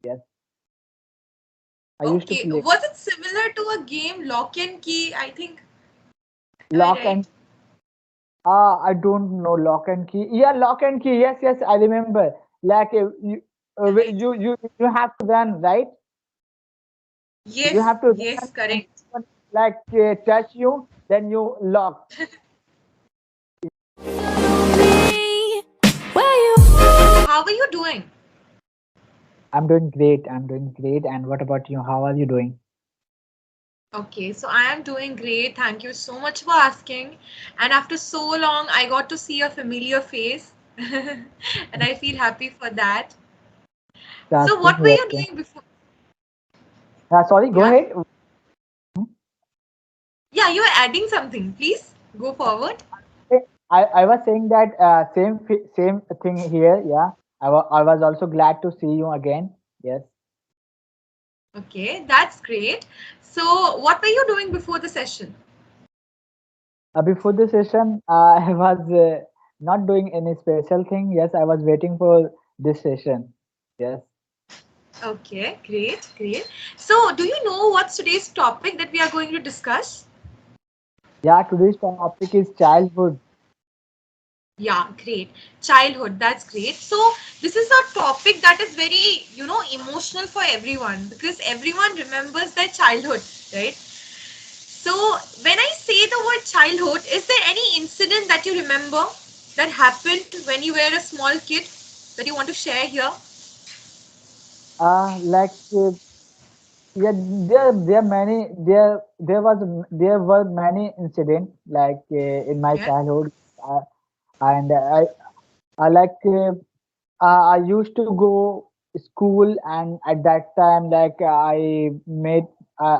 Yes, I used to Okay. play Was it similar to a game Lock and Key? I think. Am I lock right? and I don't know lock and key. Yeah, lock and key. Yes, yes, I remember. Like Right. you have to run, right? You Yes. have to run Yes. and Correct. someone like touch you, then you lock. So how are you doing? I'm doing great. I'm doing great. And what about you? How are you doing? Okay, so I am doing great. Thank you so much for asking. And after so long, I got to see a familiar face, and I feel happy for that. So, Asking what were here. you doing before? Sorry, go Yeah, ahead. yeah, you were adding something. Please go forward. I was saying that same thing here. Yeah, I was also glad to see you again. Yes. Okay, that's great. So, what were you doing before the session? Before the session, I was not doing any special thing. Yes, I was waiting for this session. Yes. Okay, great, great. So, do you know what's today's topic that we are going to discuss? Yeah, today's topic is childhood. Yeah, great. Childhood, that's great. So, this is a topic that is very, emotional for everyone because everyone remembers their childhood, right? So, when I say the word childhood, is there any incident that you remember that happened when you were a small kid that you want to share here? Like yeah, there were many incidents like in my Okay. childhood, uh, and I like I used to go school, and at that time, like I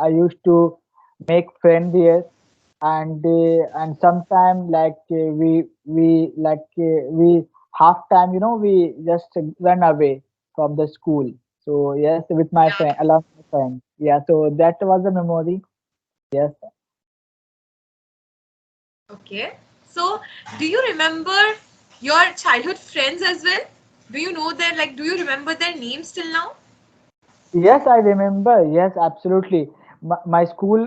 used to make friend there, and sometime like we half time, we just run away from the school. So yes, with my Yeah. friend, along with my friend. Yeah, so that was a memory. Yes. Okay. So, do you remember your childhood friends as well? Do you know their, like, do you remember their names till now? Yes, I remember. Yes, absolutely. My school,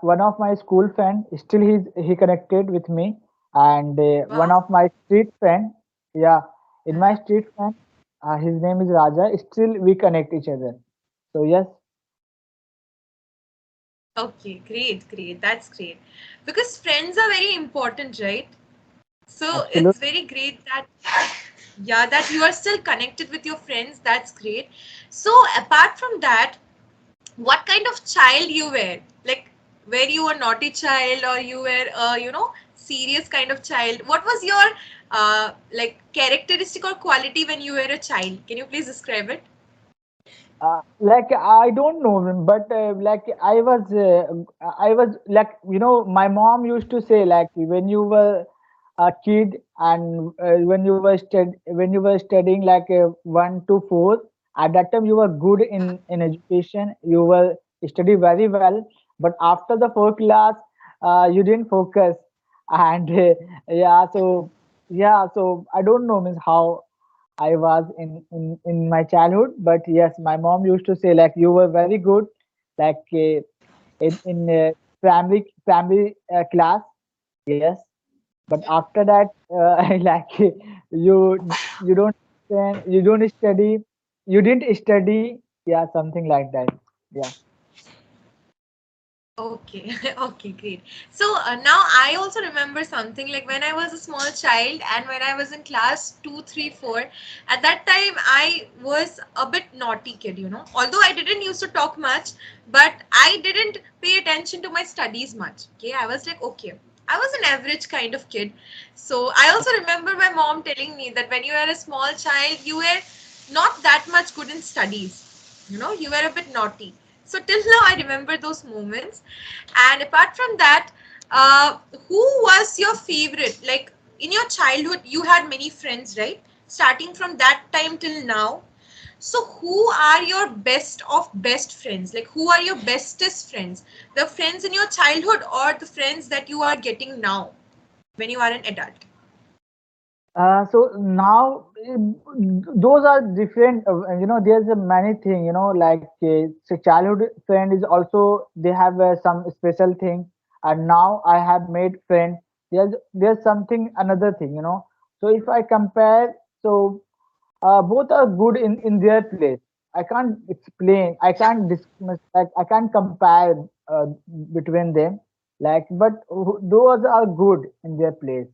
one of my school friend, still he connected with me, and one Wow. of my street friend, yeah, in my street friend, his name is Raja. Still, we connect each other. So yes, Okay, great, great. That's great. Because friends are very important, right? So it's absolutely. very great that, yeah, that you are still connected with your friends. That's great. So apart from that, what kind of child you were? Like, were you a naughty child or you were a, serious kind of child? What was your like characteristic or quality when you were a child? Can you please describe it? Like I don't know, but like I was like my mom used to say like when you were a kid and when you were studying like 1 to 4, at that time you were good in education. You were study very well, but after the 4th class, you didn't focus, and yeah, so I don't know means how I was in my childhood, but yes, my mom used to say like you were very good, like in primary class, yes. But after that, like you don't you don't study, you didn't study, yeah, something like that, yeah. Okay, okay, great. So now I also remember something like when I was a small child and when I was in class 2, 3, 4, at that time I was a bit naughty kid. Although I didn't used to talk much, but I didn't pay attention to my studies much. Okay, I was like, okay, I was an average kind of kid. So I also remember my mom telling me that when you were a small child, you were not that much good in studies. You were a bit naughty. So till now I remember those moments. And apart from that, uh, who was your favorite? Like in your childhood you had many friends, right? Starting from that time till now, so who are your best of best friends? Like who are your bestest friends? The friends in your childhood or the friends that you are getting now when you are an adult? So now those are different. There's a many thing. Like so childhood friend is also they have some special thing, and now I have made friend. There's something another thing. So if I compare, so both are good in their place. I can't explain. I Yeah. can't discuss. Like I can't compare between them. Like, but those are good in their place.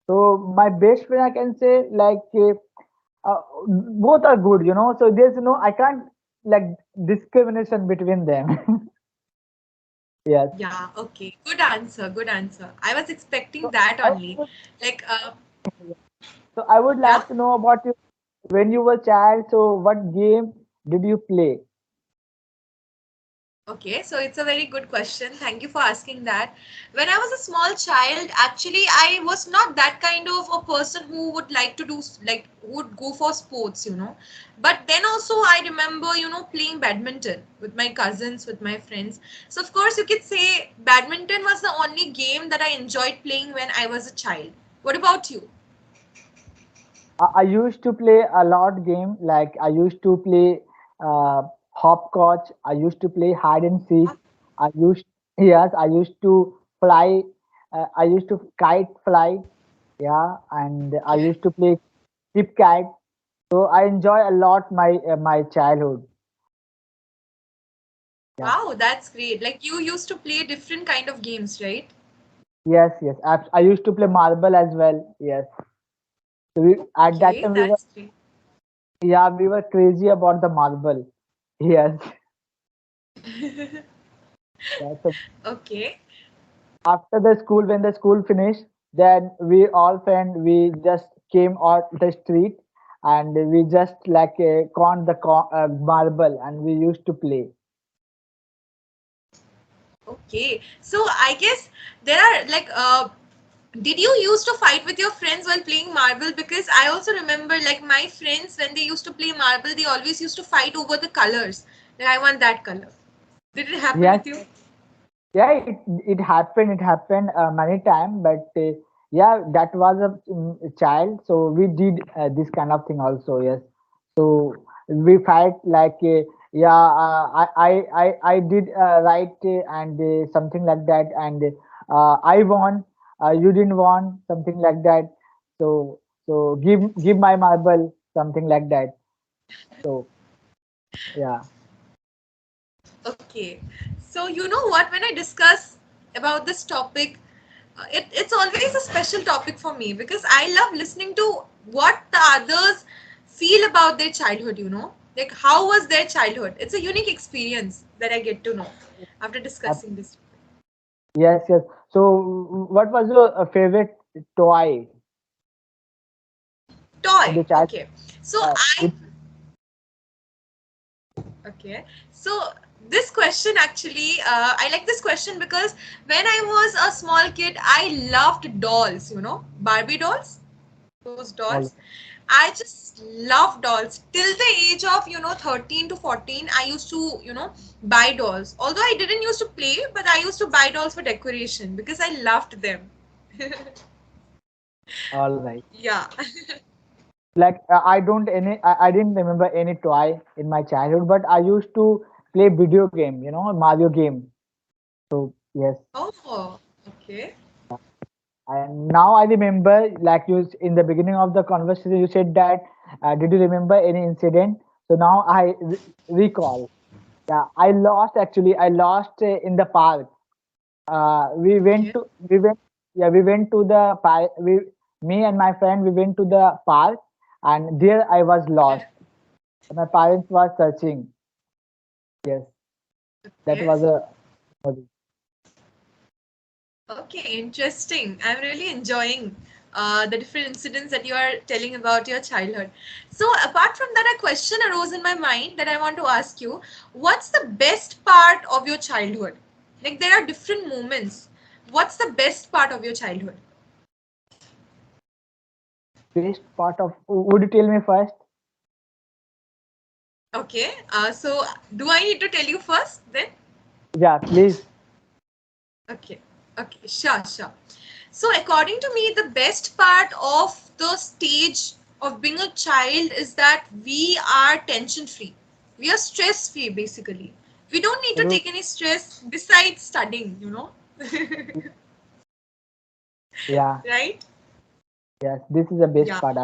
So my best friend, I can say, like both are good. So there's I can't like discrimination between them. Yes. Yeah, okay. Good answer. Good answer. I was expecting So that I only. would, Like, so I would yeah. like to know about you when you were child. So what game did you play? Okay, so it's a very good question. Thank you for asking that. When I was a small child, actually, I was not that kind of a person who would like to do, like, would go for sports, But then also, I remember, playing badminton with my cousins, with my friends. So, of course, you could say badminton was the only game that I enjoyed playing when I was a child. What about you? I used to play a lot game. Like I used to play hopscotch. I used to play hide and seek. I used yes. I used to fly. I used to kite fly. Yeah, and I Okay. used to play keep cat. So I enjoy a lot my childhood. Yeah. Wow, that's great. Like, you used to play different kind of games, right? Yes, yes. I used to play marble as well. Yes. So at that Okay, time that's great. we were crazy about the marble. Yes. Yeah, so Okay. after the school, when the school finished, then we all friend we just came out the street and we just like count the marble and we used to play. Okay. So I guess there are like did you used to fight with your friends while playing marble? Because I also remember like my friends when they used to play marble, they always used to fight over the colors. Like I want that color. Did it happen Yes, with you? yeah, it happened. It happened many times, but yeah, that was a child, so we did this kind of thing also. Yes, so we fight like yeah, I did right and something like that, and I won, you didn't won, something like that. So give my marble, something like that. So yeah. Okay. So you know what? When I discuss about this topic, it's always a special topic for me because I love listening to what the others feel about their childhood, Like how was their childhood? It's a unique experience that I get to know after discussing this. Yes, yes. So, what was your favorite toy in Toy. the child? Okay. So Uh, I which, Okay. So this question actually, I like this question because when I was a small kid, I loved dolls, Barbie dolls, those all, dolls. I just love dolls. Till the age of, 13 to 14, I used to, buy dolls. Although I didn't used to play, but I used to buy dolls for decoration because I loved them. all right. Yeah. Like I didn't remember any toy in my childhood, but I used to play video game. Mario game. So yes, Oh, okay. and now I remember, like in the beginning of the conversation, you said that. Did you remember any incident? So now I recall. Yeah, I lost actually. I lost in the park. We went Okay. to we went yeah we went to the park. Me and my friend we went to the park, and there I was lost. Okay. My parents were searching. Yes, that Okay. was a Okay, interesting. I'm really enjoying the different incidents that you are telling about your childhood. So, apart from that, a question arose in my mind that I want to ask you. What's the best part of your childhood? Like, there are different moments. What's the best part of your childhood? best part of. Would you tell me first? Okay, so do I need to tell you first then? Yeah, please. Okay, okay, sure, sure. So, according to me, the best part of the stage of being a child is that we are tension free. We are stress free basically. We don't need to True. take any stress besides studying, Yeah. right? Yes. This is the best Yeah. part.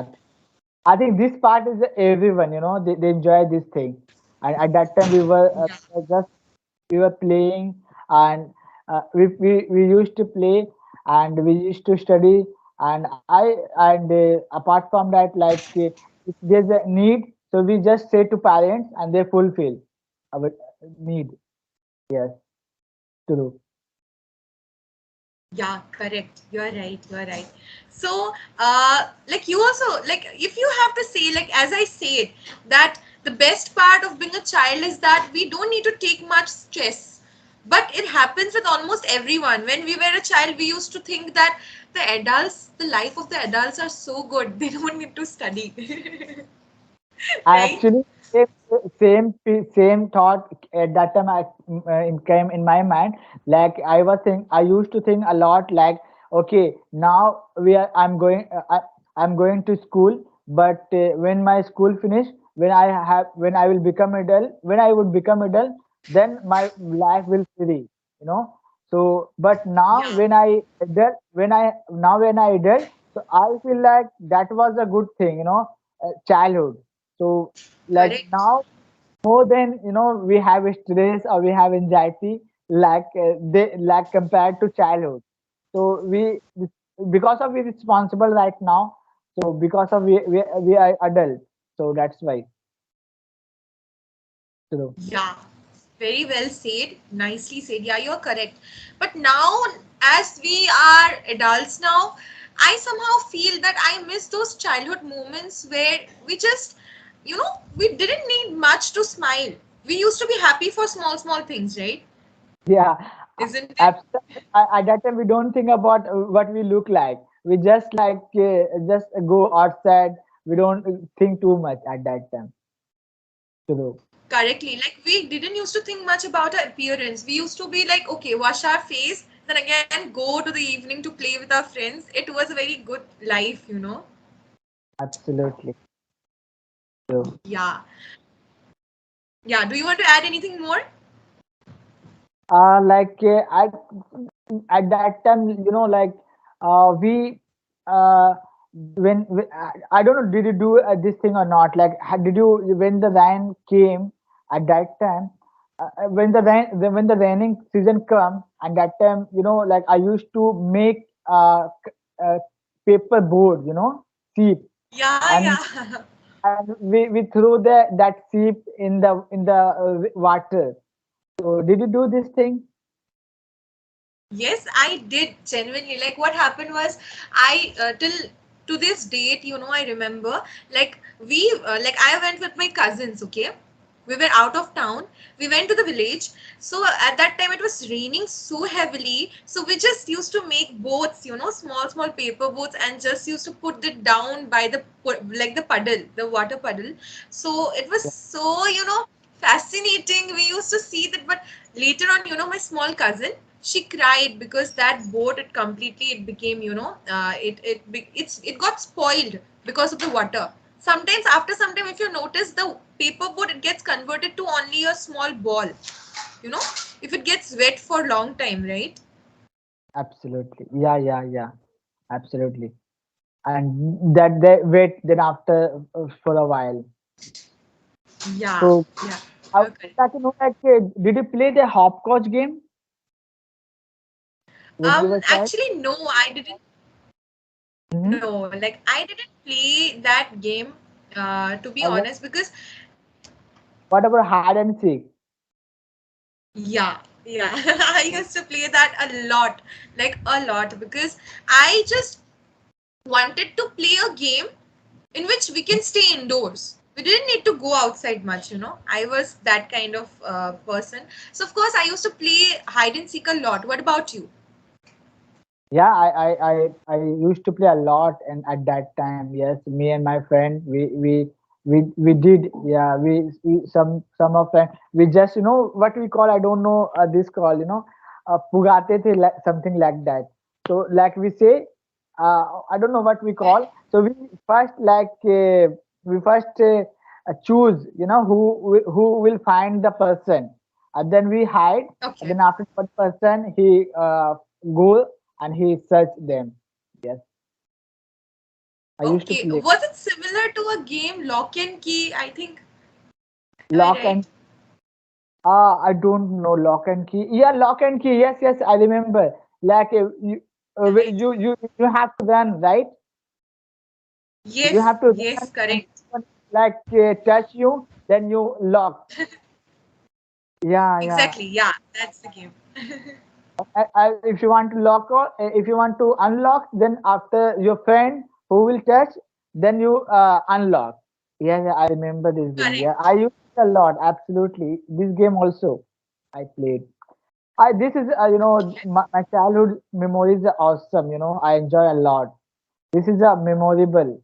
I think this part is everyone. They enjoy this thing. And at that time, Yeah. we were playing, and we used to play, and we used to study. And apart from that, like if there's a need, so we just say to parents, and they fulfill our need. Yes, true. Yeah, correct. You're right. You're right. So, like you also like if you have to say like as I said that the best part of being a child is that we don't need to take much stress. But it happens with almost everyone. When we were a child, we used to think that the life of the adults are so good. They don't need to study, right? Actually, same thought at that time. It came in my mind. Like I used to think a lot. Like, okay, now I'm going to school. But when my school finish, when I will become adult, when I would become adult, then my life will free. You know. So, but now Yeah, when I adult, so I feel like that was a good thing. Childhood. So like correct. now more than we have stress or we have anxiety like they like compared to childhood. So because of we responsible right now. So because of we are adult. So that's why. So Yeah, very well said. Nicely said. Yeah, you're correct. But now, as we are adults now, I somehow feel that I miss those childhood moments where we didn't need much to smile. We used to be happy for small, small things, right? yeah, Isn't it? at that time we don't think about what we look like. We just like just go outside. We don't think too much at that time. So Correctly. Like we didn't used to think much about our appearance. We used to be like, okay, wash our face, then again go to the evening to play with our friends. It was a very good life. absolutely. So Yeah. Yeah. Do you want to add anything more? like at that time like we uh I don't know, did you do this thing or not, like did you when the rain came at that time, when the raining season come at that time, like I used to make paper board, sheep, Yeah, and yeah. we threw that sheep in the water. So did you do this thing? Yes, I did genuinely. Like what happened was I till to this date, I remember like I went with my cousins, okay? We were out of town. We went to the village. So at that time it was raining so heavily. So we just used to make boats, small small paper boats, and just used to put it down by like the puddle, the water puddle. So it was so, fascinating. We used to see that, but later on, my small cousin, she cried because that boat it became, it got spoiled because of the water. Sometimes after some time, if you notice, the paper boat it gets converted to only a small ball, you know if it gets wet for long time, right? Absolutely. Yeah, yeah, yeah. Absolutely. And that they wait then after for a while. Yeah, So yeah, I would you're correct. like to know, like, did you play the hopscotch game when you were child? Actually, no, I didn't. Hmm. No, like I didn't play that game, to be Or honest, because what about hide and seek? yeah, yeah, I used to play that a lot, like a lot, because I just wanted to play a game in which we can stay indoors. We didn't need to go outside much. I was that kind of person. So, of course, I used to play hide and seek a lot. What about you? Yeah, I used to play a lot, and at that time, yes, me and my friend, we did, yeah, we some of friend, we just what we call, I don't know this call, pugate the, like, something like that. So like we say, I don't know what we call. So first like we first choose, who will find the person, and then we hide, and Okay. then after that person he go and he search them. Yes, I used to Okay. play Was it similar to a game Lock and Key? I think. Am I lock right? and I don't know lock and key. Yeah, lock and key. Yes, yes, I remember. Like Correct. you have to run, right? You Yes. have to run, Yes. and Correct. someone, like touch you, then you lock. Yeah, yeah. Exactly. Yeah. That's the game. If you want to lock or if you want to unlock, then after your friend who will touch, then you unlock. Yeah, yeah, I remember this game. Yeah, Correct. I used it a lot. Absolutely, this game also I played. I this is Okay. my childhood memories are awesome. I enjoy a lot. This is a memorable.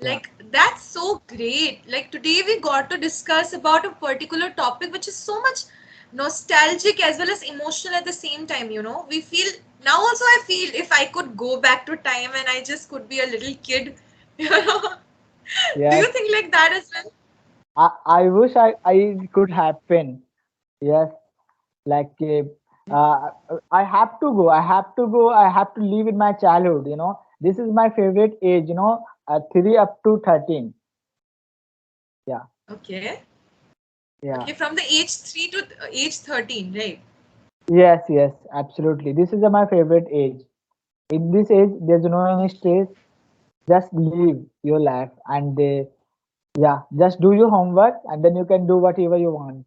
Yeah. Like that's so great. Like today we got to discuss about a particular topic which is so much nostalgic as well as emotional at the same time, We feel now also I feel if I could go back to time and I just could be a little kid, you know. Do Yes. you think like that as well? I wish I could happen. Yes. Like I have to go. I have to go. I have to live in my childhood. This is my favorite age. 3 up to 13. Yeah. Okay. Yeah. Okay, from the age 3 to age 13, right? Yes. Yes. Absolutely. This is my favorite age. In this age, there's no any stress. Just live your life and yeah, just do your homework and then you can do whatever you want.